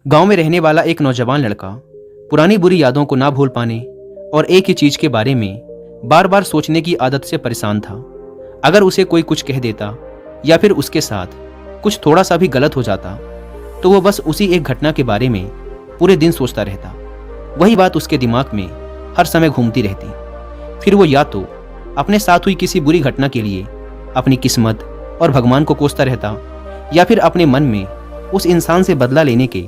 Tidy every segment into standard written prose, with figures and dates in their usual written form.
गांव में रहने वाला एक नौजवान लड़का पुरानी बुरी यादों को ना भूल पाने और एक ही चीज के बारे में बार बार सोचने की आदत से परेशान था। अगर उसे कोई कुछ कह देता या फिर उसके साथ कुछ थोड़ा सा भी गलत हो जाता तो वो बस उसी एक घटना के बारे में पूरे दिन सोचता रहता। वही बात उसके दिमाग में हर समय घूमती रहती। फिर वो या तो अपने साथ हुई किसी बुरी घटना के लिए अपनी किस्मत और भगवान को कोसता रहता या फिर अपने मन में उस इंसान से बदला लेने के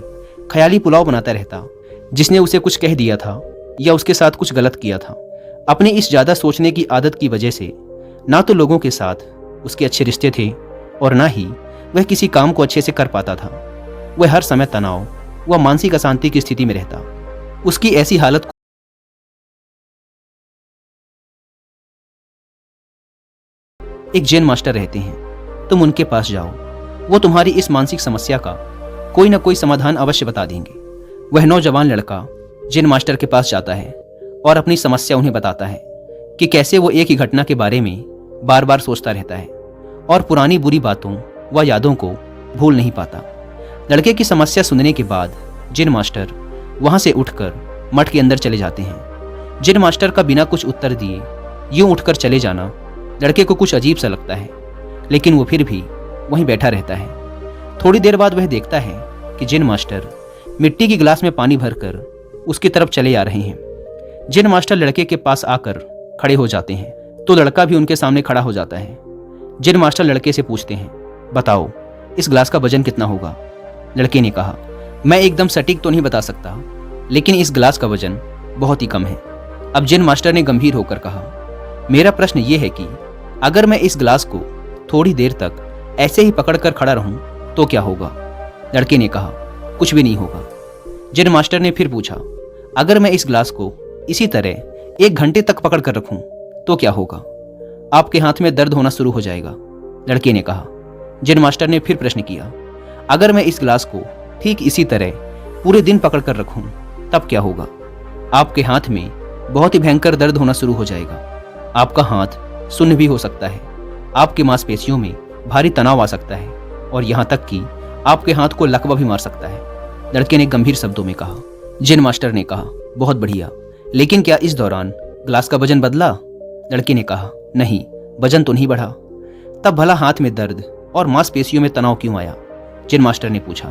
ख्याली पुलाव बनाता रहता जिसने उसे कुछ कह दिया था या उसके साथ कुछ गलत किया था। अपने इस ज़्यादा सोचने की आदत की वजह से ना तो लोगों के साथ उसके अच्छे रिश्ते थे और ना ही वह किसी काम को अच्छे से कर पाता था। वह हर समय तनाव व मानसिक अशांति की स्थिति में रहता। उसकी ऐसी हालत एक जैन मास्टर रहते हैं, तुम उनके पास जाओ, वो तुम्हारी इस मानसिक समस्या का कोई ना कोई समाधान अवश्य बता देंगे। वह नौजवान लड़का जैन मास्टर के पास जाता है और अपनी समस्या उन्हें बताता है कि कैसे वो एक ही घटना के बारे में बार बार सोचता रहता है और पुरानी बुरी बातों व यादों को भूल नहीं पाता। लड़के की समस्या सुनने के बाद जैन मास्टर वहां से उठकर मठ के अंदर चले जाते हैं। जैन मास्टर का बिना कुछ उत्तर दिए यूं उठकर चले जाना लड़के को कुछ अजीब सा लगता है, लेकिन वो फिर भी वहीं बैठा रहता है। थोड़ी देर बाद वह देखता है कि जैन मास्टर मिट्टी की गिलास में पानी भरकर उसकी तरफ चले आ रहे हैं। जैन मास्टर लड़के के पास आकर खड़े हो जाते हैं तो लड़का भी उनके सामने खड़ा हो जाता है। जैन मास्टर लड़के से पूछते हैं, बताओ इस गिलास का वजन कितना होगा? लड़के ने कहा, मैं एकदम सटीक तो नहीं बता सकता, लेकिन इस गिलास का वजन बहुत ही कम है। अब जैन मास्टर ने गंभीर होकर कहा, मेरा प्रश्न ये है कि अगर मैं इस गिलास को थोड़ी देर तक ऐसे ही पकड़कर खड़ा रहूं तो क्या होगा? लड़के ने कहा, कुछ भी नहीं होगा। जैन मास्टर ने फिर पूछा, अगर मैं इस गिलास को इसी तरह 1 घंटे तक पकड़ कर रखूं तो क्या होगा? आपके हाथ में दर्द होना शुरू हो जाएगा। लड़के ने कहा। जैन मास्टर ने फिर प्रश्न किया, अगर मैं इस गिलास को ठीक इसी तरह पूरे दिन पकड़ कर रखूं तब क्या होगा? आपके हाथ में बहुत ही भयंकर दर्द होना शुरू हो जाएगा। आपका हाथ सुन्न भी हो सकता है, आपकी मांसपेशियों में भारी तनाव आ सकता है और यहाँ तक कि आपके हाथ को लकवा भी मार सकता है। लड़के ने गंभीर शब्दों में कहा। जैन मास्टर ने कहा, बहुत बढ़िया, लेकिन क्या इस दौरान गिलास का वजन बदला? लड़के ने कहा, नहीं, वजन तो नहीं बढ़ा। तब भला हाथ में दर्द और मांसपेशियों में तनाव क्यों आया? जैन मास्टर ने पूछा।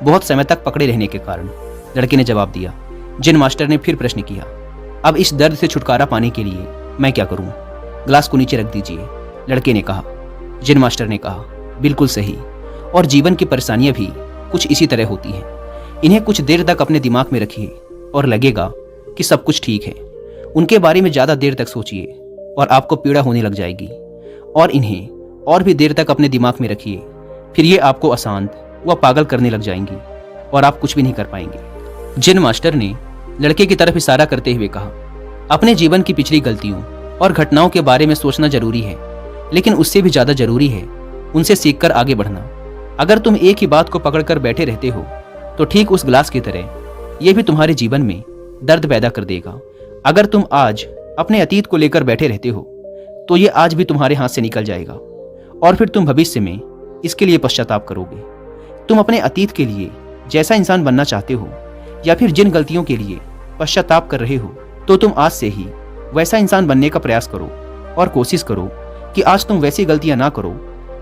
बहुत समय तक पकड़े रहने के कारण, लड़के ने जवाब दिया। जैन मास्टर ने फिर प्रश्न किया, अब इस दर्द से छुटकारा पाने के लिए मैं क्या करूं? गिलास को नीचे रख दीजिए। लड़के ने कहा। जैन मास्टर ने कहा, बिल्कुल सही, और जीवन की परेशानियां भी कुछ इसी तरह होती हैं। इन्हें कुछ देर तक अपने दिमाग में रखिए और लगेगा कि सब कुछ ठीक है। उनके बारे में ज़्यादा देर तक सोचिए और आपको पीड़ा होने लग जाएगी, और इन्हें और भी देर तक अपने दिमाग में रखिए, फिर ये आपको अशांत व पागल करने लग जाएंगी और आप कुछ भी नहीं कर पाएंगे। जैन मास्टर ने लड़के की तरफ इशारा करते हुए कहा, अपने जीवन की पिछली गलतियों और घटनाओं के बारे में सोचना जरूरी है, लेकिन उससे भी ज़्यादा जरूरी है उनसे सीखकर आगे बढ़ना। अगर तुम एक ही बात को पकड़कर बैठे रहते हो तो ठीक उस गिलास की तरह ये भी तुम्हारे जीवन में दर्द पैदा कर देगा। अगर तुम आज अपने अतीत को लेकर बैठे रहते हो तो ये आज भी तुम्हारे हाथ से निकल जाएगा और फिर तुम भविष्य में इसके लिए पश्चाताप करोगे। तुम अपने अतीत के लिए जैसा इंसान बनना चाहते हो या फिर जिन गलतियों के लिए पश्चाताप कर रहे हो, तो तुम आज से ही वैसा इंसान बनने का प्रयास करो और कोशिश करो कि आज तुम वैसी गलतियां ना करो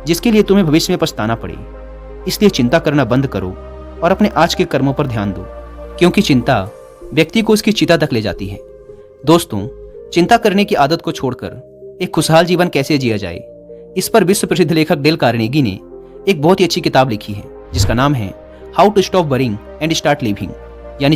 जिसके लिए तुम्हें भविष्य में पछताना पड़े। इसलिए चिंता करना बंद करो और अपने आज के कर्मों पर ध्यान दो, क्योंकि चिंता व्यक्ति को उसकी चिता तक ले जाती है। दोस्तों, चिंता करने की आदत को छोड़कर एक खुशहाल जीवन कैसे जिया जाए, इस पर विश्व प्रसिद्ध लेखक डेल कार्नेगी ने एक बहुत ही अच्छी किताब लिखी है जिसका नाम है how to stop worrying and start living, यानी